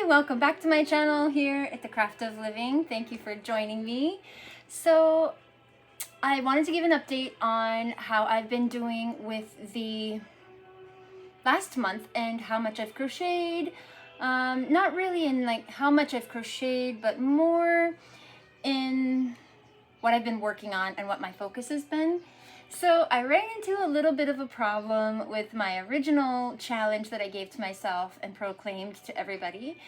welcome back to my channel here at The Craft of Living. Thank you for joining me. So I wanted to give an update on how I've been doing with the last month and how much I've crocheted. Not really in like how much I've crocheted, but more in what I've been working on and what my focus has been. So I ran into a little bit of a problem with my original challenge that I gave to myself and proclaimed to everybody,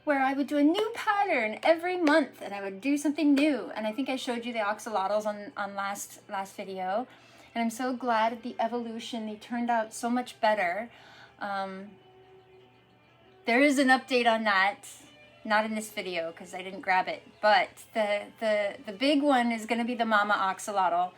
where I would do a new pattern every month and I would do something new. And I think I showed you the axolotls on last video. And I'm so glad at the evolution, they turned out so much better. There is an update on that, not in this video because I didn't grab it, but the big one is going to be the mama axolotl.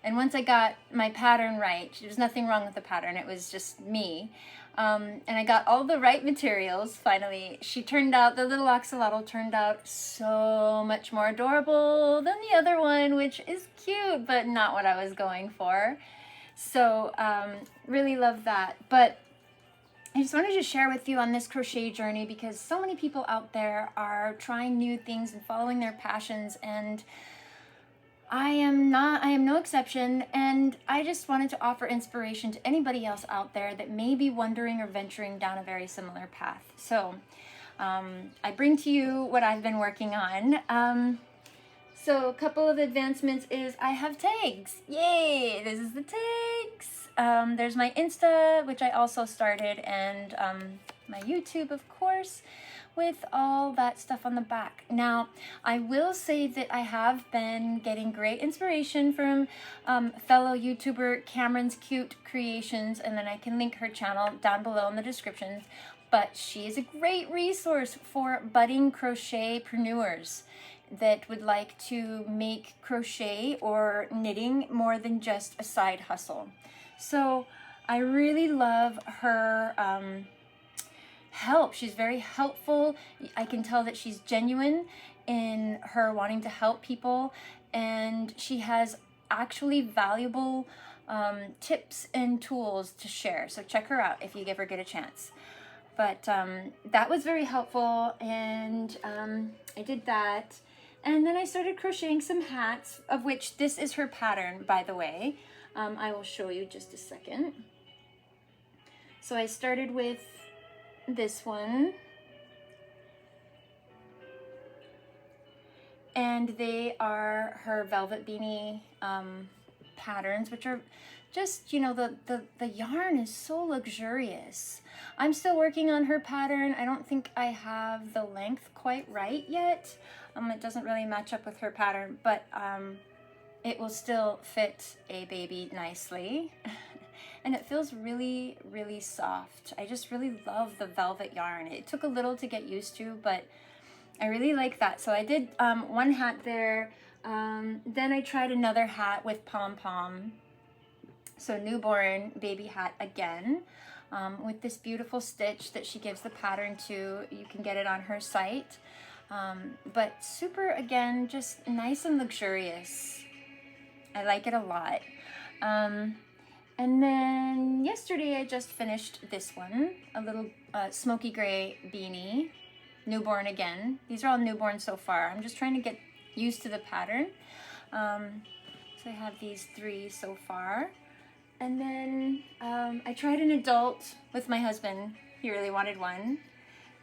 And once I got my pattern right, there was nothing wrong with the pattern, it was just me. And I got all the right materials, finally. The little axolotl turned out so much more adorable than the other one, which is cute, but not what I was going for. So, really love that. But I just wanted to share with you on this crochet journey because so many people out there are trying new things and following their passions, and I am no exception, and I just wanted to offer inspiration to anybody else out there that may be wondering or venturing down a very similar path. So I bring to you what I've been working on. So a couple of advancements is I have tags. Yay! This is the tags. There's my Insta, which I also started, and my YouTube, of course, with all that stuff on the back. Now, I will say that I have been getting great inspiration from fellow YouTuber Cameron's Cute Creations, and then I can link her channel down below in the descriptions. But she is a great resource for budding crochet-preneuers that would like to make crochet or knitting more than just a side hustle. So I really love her help. She's very helpful. I can tell that she's genuine in her wanting to help people, and she has actually valuable tips and tools to share. So check her out if you ever get a chance. But that was very helpful, and I did that. And then I started crocheting some hats, of which this is her pattern, by the way. I will show you just a second. So I started with this one, and they are her velvet beanie patterns, which are just, you know, the yarn is so luxurious. I'm still working on her pattern. I don't think I have the length quite right yet. It doesn't really match up with her pattern, but it will still fit a baby nicely. And it feels really, really soft. I just really love the velvet yarn. It took a little to get used to, but I really like that. So I did one hat there. Then I tried another hat with pom-pom. So newborn baby hat again, with this beautiful stitch that she gives the pattern to. You can get it on her site. But super, again, just nice and luxurious. I like it a lot. And then yesterday I just finished this one, a little smoky gray beanie, newborn again. These are all newborn so far. I'm just trying to get used to the pattern. So I have these 3 so far. And then I tried an adult with my husband. He really wanted one.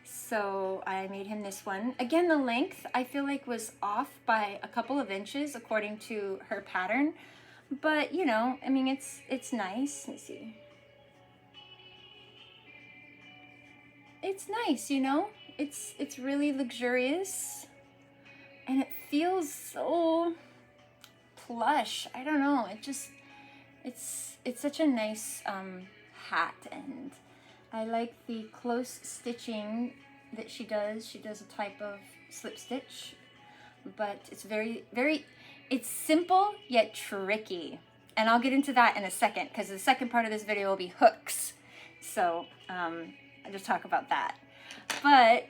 So I made him this one. Again, the length I feel like was off by a couple of inches according to her pattern. But, you know, I mean, it's nice. Let me see. It's nice, you know? It's really luxurious. And it feels so plush. I don't know. It's such a nice hat, and I like the close stitching that she does. She does a type of slip stitch, but it's it's simple yet tricky. And I'll get into that in a second because the second part of this video will be hooks. So I'll just talk about that. But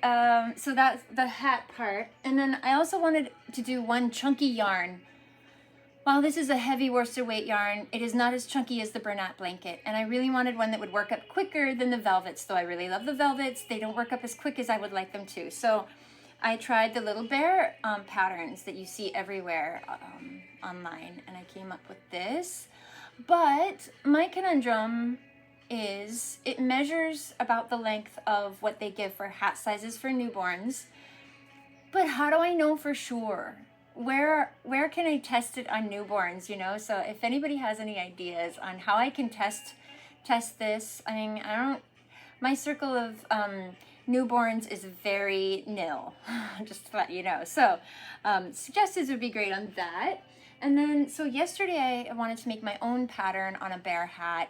so that's the hat part. And then I also wanted to do one chunky yarn while this is a heavy worsted weight yarn, it is not as chunky as the Bernat blanket. And I really wanted one that would work up quicker than the velvets, though I really love the velvets. They don't work up as quick as I would like them to. So I tried the little bear patterns that you see everywhere online, and I came up with this. But my conundrum is it measures about the length of what they give for hat sizes for newborns. But how do I know for sure? Where can I test it on newborns, you know? So if anybody has any ideas on how I can test this, I mean, my circle of newborns is very nil, just to let you know. So suggestions would be great on that. And then, so yesterday I wanted to make my own pattern on a bear hat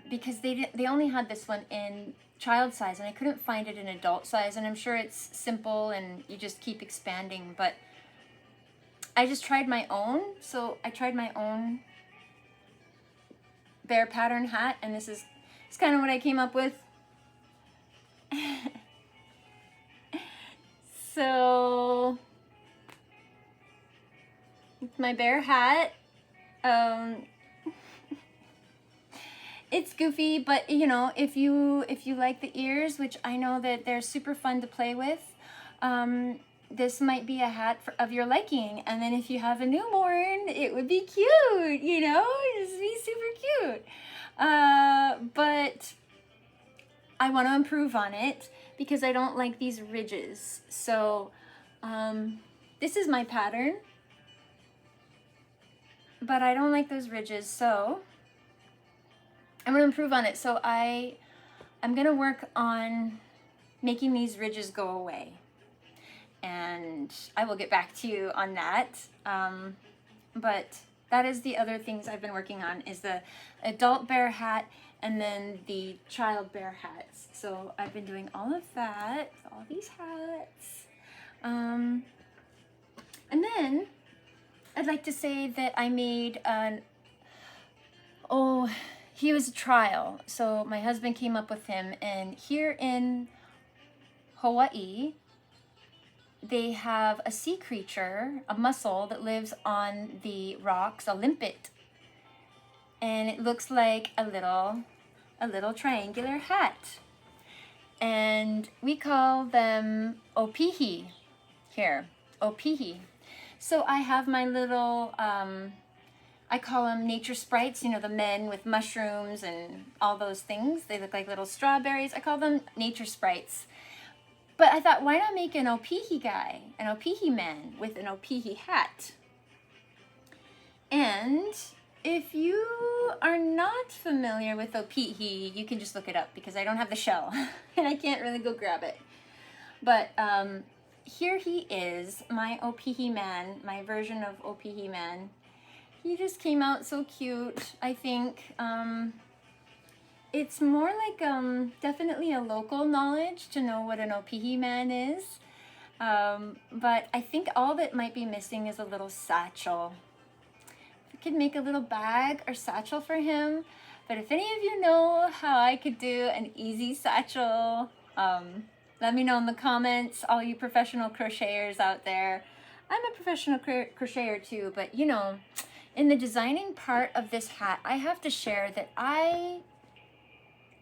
because they only had this one in child size and I couldn't find it in adult size, and I'm sure it's simple and you just keep expanding, but I just tried my own. So I tried my own bear pattern hat, and it's kind of what I came up with. So it's my bear hat. It's goofy, but you know, if you like the ears, which I know that they're super fun to play with, this might be a hat of your liking. And then if you have a newborn, it would be cute, you know, it'd be super cute. But I want to improve on it because I don't like these ridges. So this is my pattern, but I don't like those ridges, so I'm going to improve on it. So I'm going to work on making these ridges go away. And I will get back to you on that. But that is the other things I've been working on, is the adult bear hat and then the child bear hats. So I've been doing all of that, all these hats. And then I'd like to say that I made he was a trial. So my husband came up with him, and here in Hawaii, they have a sea creature, a mussel that lives on the rocks, a limpet. And it looks like a little triangular hat. And we call them opihi here, opihi. So I have my little, I call them nature sprites, you know, the men with mushrooms and all those things. They look like little strawberries. I call them nature sprites. But I thought, why not make an opihi guy, an opihi man with an opihi hat? And if you are not familiar with opihi, you can just look it up because I don't have the shell and I can't really go grab it. But here he is, my opihi man, my version of opihi man. He just came out so cute, I think. It's more like definitely a local knowledge to know what an opihi man is. But I think all that might be missing is a little satchel. I could make a little bag or satchel for him. But if any of you know how I could do an easy satchel, let me know in the comments, all you professional crocheters out there. I'm a professional crocheter too, but you know, in the designing part of this hat, I have to share that I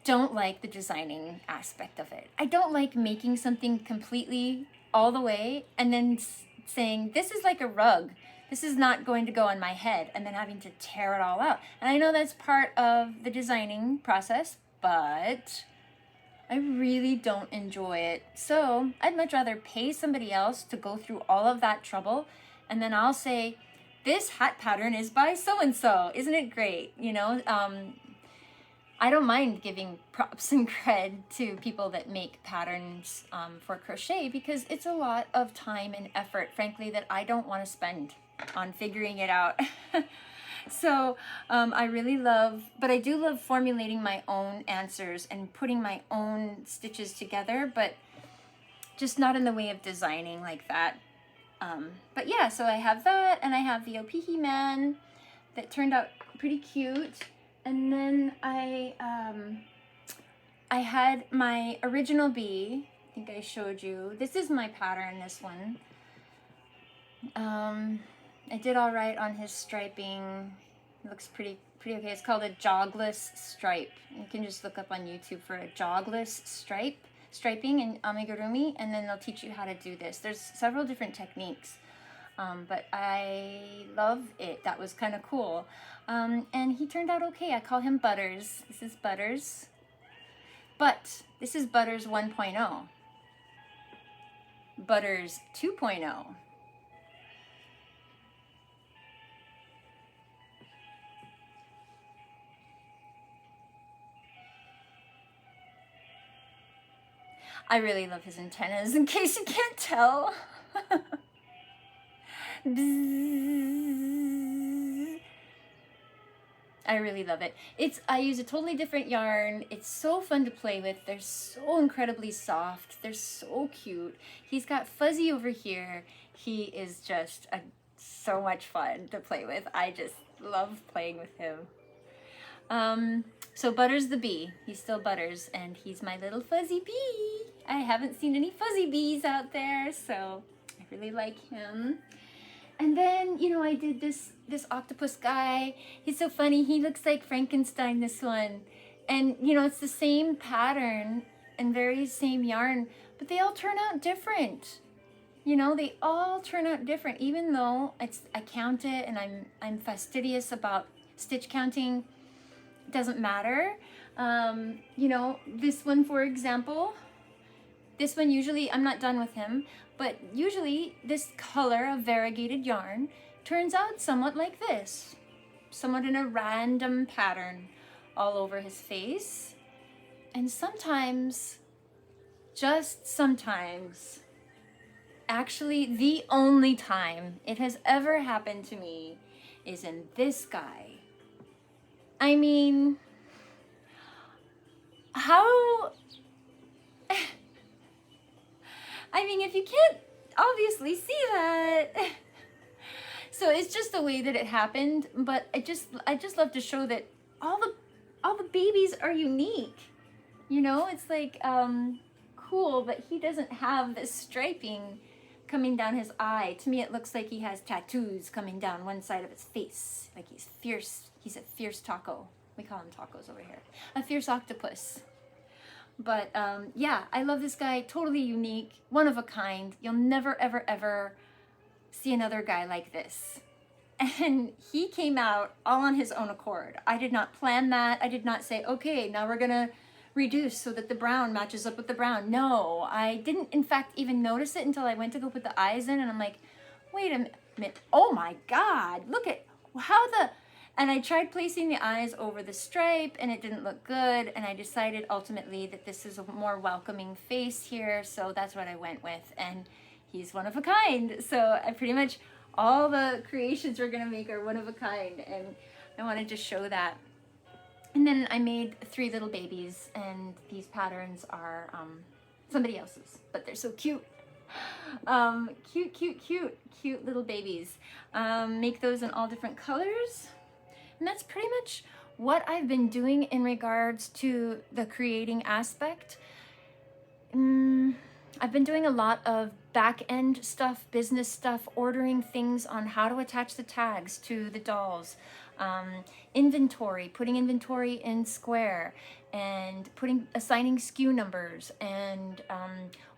don't like the designing aspect of it. I don't like making something completely all the way and then saying, this is like a rug. This is not going to go on my head, and then having to tear it all out. And I know that's part of the designing process, but I really don't enjoy it. So I'd much rather pay somebody else to go through all of that trouble, and then I'll say, this hat pattern is by so-and-so. Isn't it great? You know, I don't mind giving props and cred to people that make patterns for crochet because it's a lot of time and effort, frankly, that I don't want to spend on figuring it out. So I really love, but I do love formulating my own answers and putting my own stitches together, but just not in the way of designing like that. But yeah, so I have that, and I have the opihi man that turned out pretty cute. And then I had my original bee. I think I showed you. This is my pattern, this one. I did all right on his striping. It looks pretty okay. It's called a jogless stripe. You can just look up on YouTube for a jogless striping in amigurumi, and then they'll teach you how to do this. There's several different techniques, but I love it. That was kind of cool. And he turned out okay. I call him Butters. This is Butters. But this is Butters 1.0. Butters 2.0. I really love his antennas, in case you can't tell. I really love it. I use a totally different yarn. It's so fun to play with. They're so incredibly soft. They're so cute. He's got Fuzzy over here. He is just so much fun to play with. I just love playing with him. So Butters the bee. He's still Butters, and he's my little fuzzy bee. I haven't seen any fuzzy bees out there, so I really like him. And then, you know, I did this octopus guy. He's so funny. He looks like Frankenstein, this one. And, you know, it's the same pattern and very same yarn, but they all turn out different. You know, they all turn out different, even though I count it and I'm fastidious about stitch counting. It doesn't matter. You know, this one, for example, this one usually, I'm not done with him, but usually this color of variegated yarn turns out somewhat like this, somewhat in a random pattern all over his face. And sometimes, just sometimes, actually the only time it has ever happened to me is in this guy. I mean, how... I mean, if you can't obviously see that. So it's just the way that it happened, but I just love to show that all the babies are unique. You know, it's like cool, but he doesn't have this striping coming down his eye. To me, it looks like he has tattoos coming down one side of his face. Like he's fierce. He's a fierce taco. We call him tacos over here. A fierce octopus. But yeah, I love this guy. Totally unique, one of a kind. You'll never, ever, ever see another guy like this. And he came out all on his own accord. I did not plan that. I did not say, okay, now we're gonna reduce so that the brown matches up with the brown. No, I didn't in fact even notice it until I went to go put the eyes in, and I'm like, wait a minute, oh my God, look at how and I tried placing the eyes over the stripe and it didn't look good, and I decided ultimately that this is a more welcoming face here, so that's what I went with, and he's one of a kind. So I pretty much, all the creations we're gonna make are one of a kind, and I wanted to show that. And then I made 3 little babies, and these patterns are somebody else's, but they're so cute. Cute little babies. Make those in all different colors. And that's pretty much what I've been doing in regards to the creating aspect. I've been doing a lot of back-end stuff, business stuff, ordering things on how to attach the tags to the dolls, inventory, putting inventory in Square, and assigning SKU numbers, and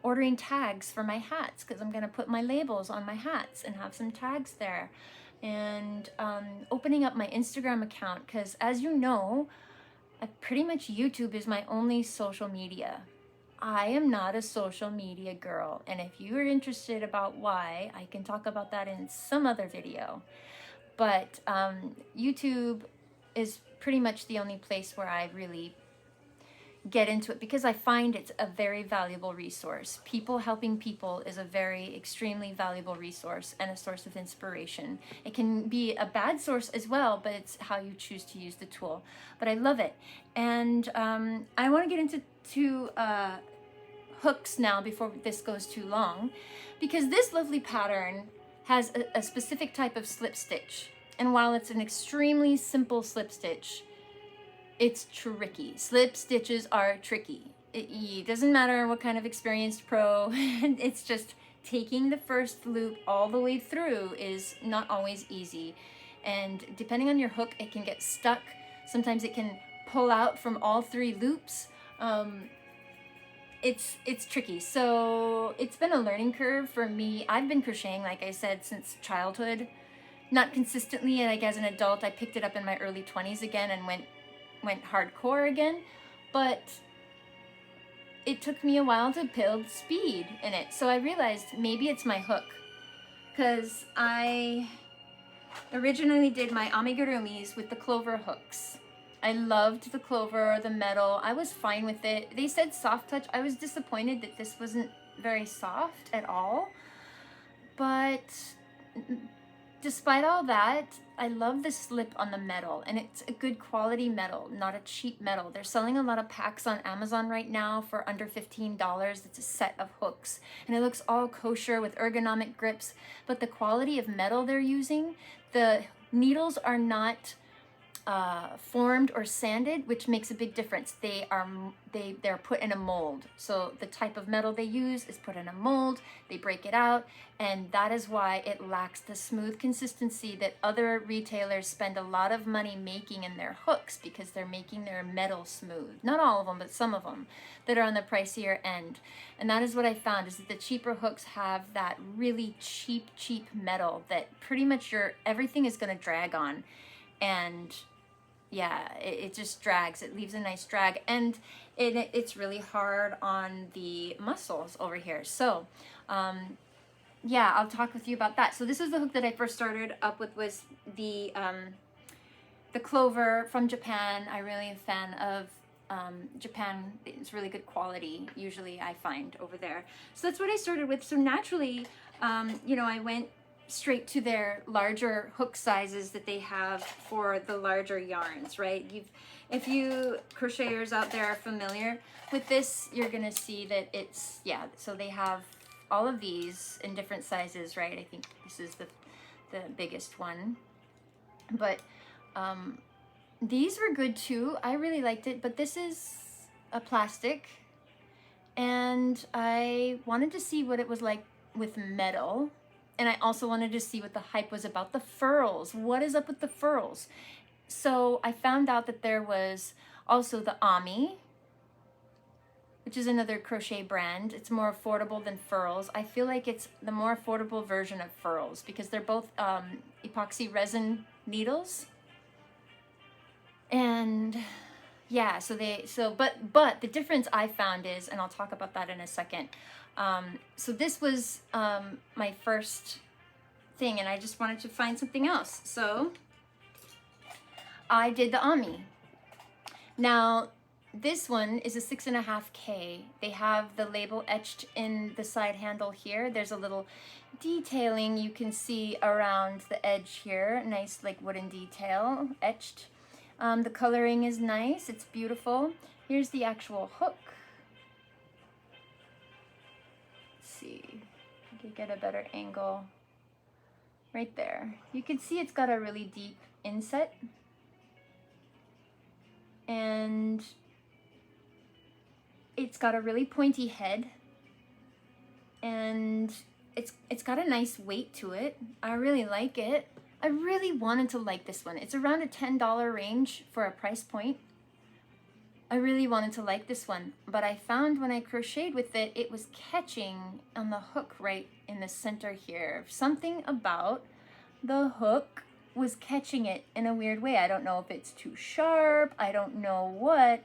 ordering tags for my hats, because I'm going to put my labels on my hats and have some tags there. And opening up my Instagram account, because as you know, pretty much YouTube is my only social media. I am not a social media girl, and if you are interested about why, I can talk about that in some other video. But YouTube is pretty much the only place where I really get into it, because I find it's a very valuable resource. People helping people is a very extremely valuable resource and a source of inspiration. It can be a bad source as well, but it's how you choose to use the tool. But I love it. And I want to get into hooks now before this goes too long, because this lovely pattern has a specific type of slip stitch. And while it's an extremely simple slip stitch, it's tricky. Slip stitches are tricky. It doesn't matter what kind of experienced pro, it's just taking the first loop all the way through is not always easy. And depending on your hook, it can get stuck. Sometimes it can pull out from all 3 loops. It's tricky. So it's been a learning curve for me. I've been crocheting, like I said, since childhood. Not consistently, like as an adult. I picked it up in my early 20s again and went hardcore again. But it took me a while to build speed in it. So I realized maybe it's my hook. Because I originally did my amigurumis with the clover hooks. I loved the clover, the metal. I was fine with it. They said soft touch. I was disappointed that this wasn't very soft at all. But despite all that, I love the slip on the metal, and it's a good quality metal, not a cheap metal. They're selling a lot of packs on Amazon right now for under $15. It's a set of hooks, and it looks all kosher with ergonomic grips, but the quality of metal they're using, the needles are not formed or sanded, which makes a big difference. They're put in a mold. So the type of metal they use is put in a mold, they break it out, and that is why it lacks the smooth consistency that other retailers spend a lot of money making in their hooks, because they're making their metal smooth. Not all of them, but some of them that are on the pricier end. And that is what I found, is that the cheaper hooks have that really cheap metal that pretty much everything is going to drag on. And yeah, it just drags. It leaves a nice drag, and it's really hard on the muscles over here. So, yeah, I'll talk with you about that. So this is the hook that I first started up with, was the clover from Japan. I really am a fan of Japan. It's really good quality, usually, I find, over there. So that's what I started with. So naturally, you know, I went straight to their larger hook sizes that they have for the larger yarns, right? If you crocheters out there are familiar with this, you're gonna see that it's, yeah, so they have all of these in different sizes, right? I think this is the biggest one, but these were good too. I really liked it, but this is a plastic, and I wanted to see what it was like with metal. And I also wanted to see what the hype was about the furls. What is up with the furls? So I found out that there was also the Ommi, which is another crochet brand. It's more affordable than Furls. I feel like it's the more affordable version of Furls, because they're both epoxy resin needles. And yeah, but the difference I found is, and I'll talk about that in a second. So this was my first thing, and I just wanted to find something else. So I did the Ommi. Now, this one is a 6.5K. They have the label etched in the side handle here. There's a little detailing you can see around the edge here. Nice, like, wooden detail etched. The coloring is nice. It's beautiful. Here's the actual hook. See, I could get a better angle right there. You can see it's got a really deep inset, and it's got a really pointy head, and it's got a nice weight to it. I really like it. I really wanted to like this one. It's around a $10 range for a price point. I really wanted to like this one, but I found when I crocheted with it, it was catching on the hook right in the center here. Something about the hook was catching it in a weird way. I don't know if it's too sharp, I don't know what,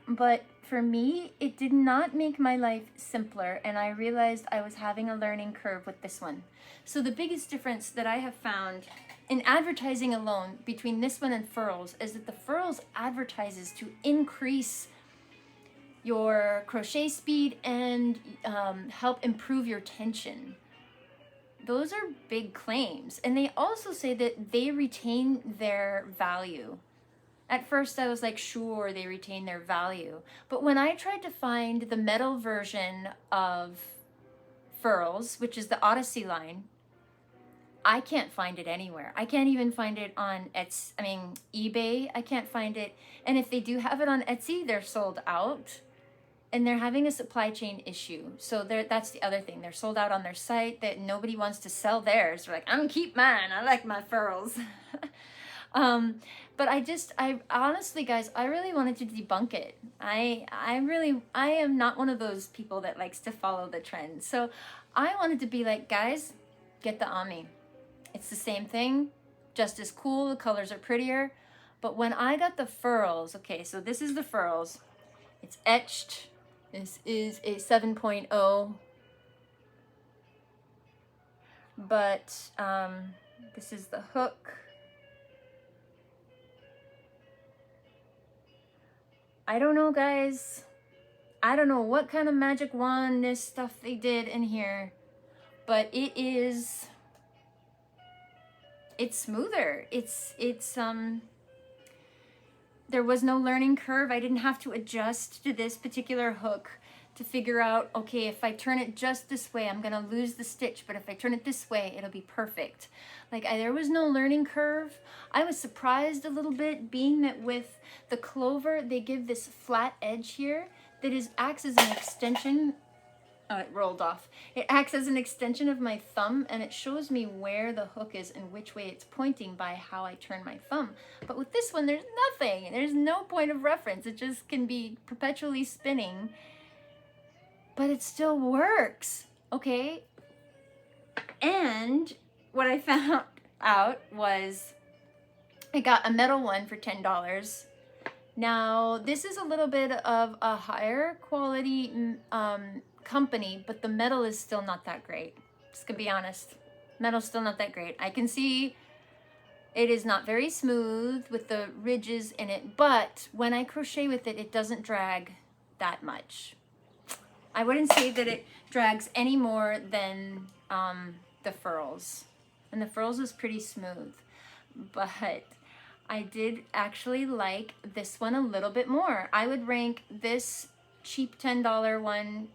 but for me, it did not make my life simpler, and I realized I was having a learning curve with this one. So the biggest difference that I have found in advertising alone between this one and Furls is that the Furls advertises to increase your crochet speed and help improve your tension. Those are big claims, and they also say that they retain their value. At first I was like, sure, they retain their value, but when I tried to find the metal version of Furls, which is the Odyssey line, I can't find it anywhere. I can't even find it on eBay. I can't find it. And if they do have it on Etsy, they're sold out. and they're having a supply chain issue. So that's the other thing. They're sold out on their site, that nobody wants to sell theirs. They're like, I'm gonna keep mine. I like my furls. But I honestly, guys, I really wanted to debunk it. I am not one of those people that likes to follow the trend. So I wanted to be like, guys, get the Ommi. It's the same thing, just as cool. The colors are prettier. But when I got the furls, okay, so this is the furls. It's etched. This is a 7.0. But this is the hook. I don't know, guys. I don't know what kind of magic wand stuff they did in here, but it's smoother. There was no learning curve. I didn't have to adjust to this particular hook to figure out, okay, if I turn it just this way, I'm gonna lose the stitch, but if I turn it this way, it'll be perfect. Like, there was no learning curve. I was surprised a little bit, being that with the clover, they give this flat edge here that acts as an extension. Oh, it rolled off. It acts as an extension of my thumb, and it shows me where the hook is and which way it's pointing by how I turn my thumb. But with this one, there's nothing. There's no point of reference. It just can be perpetually spinning, but it still works, okay? And what I found out was I got a metal one for $10. Now, this is a little bit of a higher quality company, but the metal is still not that great. Just gonna be honest. Metal's still not that great. I can see it is not very smooth with the ridges in it, but when I crochet with it, it doesn't drag that much. I wouldn't say that it drags any more than the furls. And the furls is pretty smooth. But I did actually like this one a little bit more. I would rank this cheap $10 one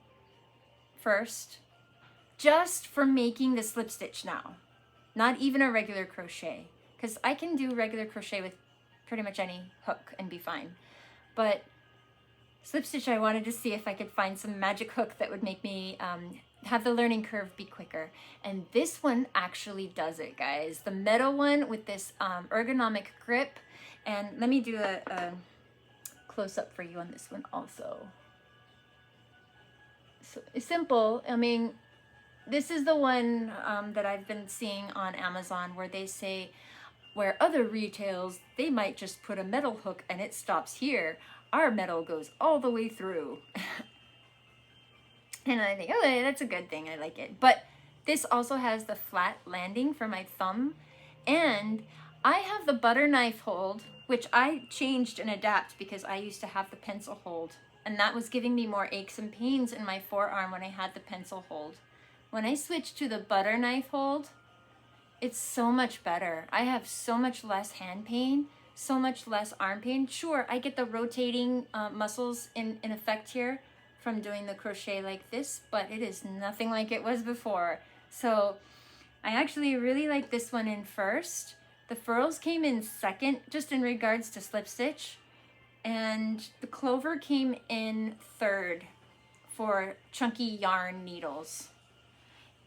first, just for making the slip stitch now. Not even a regular crochet, because I can do regular crochet with pretty much any hook and be fine. But slip stitch, I wanted to see if I could find some magic hook that would make me have the learning curve be quicker. And this one actually does it, guys. The metal one with this ergonomic grip. And let me do a close-up for you on this one also. So it's simple. I mean, this is the one that I've been seeing on Amazon, where they say, where other retails, they might just put a metal hook and it stops here. Our metal goes all the way through. And I think, okay, that's a good thing. I like it. But this also has the flat landing for my thumb. And I have the butter knife hold, which I changed and adapt because I used to have the pencil hold. And that was giving me more aches and pains in my forearm when I had the pencil hold. When I switched to the butter knife hold, it's so much better. I have so much less hand pain, so much less arm pain. Sure, I get the rotating muscles in effect here from doing the crochet like this, but it is nothing like it was before. So I actually really like this one in first. The furls came in second, just in regards to slip stitch. And the clover came in third for chunky yarn needles.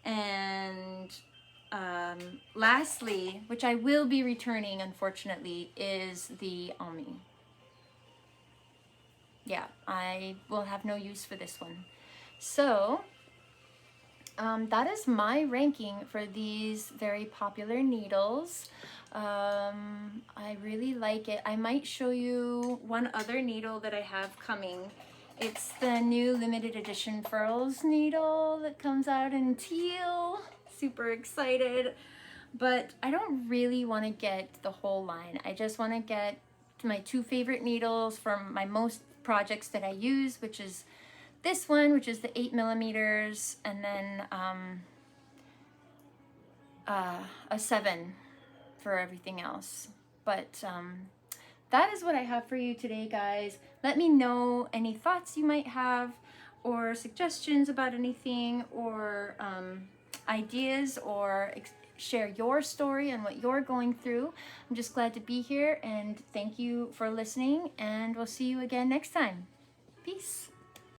And lastly, which I will be returning, unfortunately, is the Ommi. Yeah, I will have no use for this one. So that is my ranking for these very popular needles. I really like it. I might show you one other needle that I have coming. It's the new limited edition Furls needle that comes out in teal. Super excited. But I don't really want to get the whole line. I just want to get my two favorite needles from my most projects that I use, which is this one, which is the 8mm, and then a 7 for everything else. But that is what I have for you today, guys. Let me know any thoughts you might have, or suggestions about anything, or ideas, or share your story and what you're going through. I'm just glad to be here, and thank you for listening, and we'll see you again next time. Peace.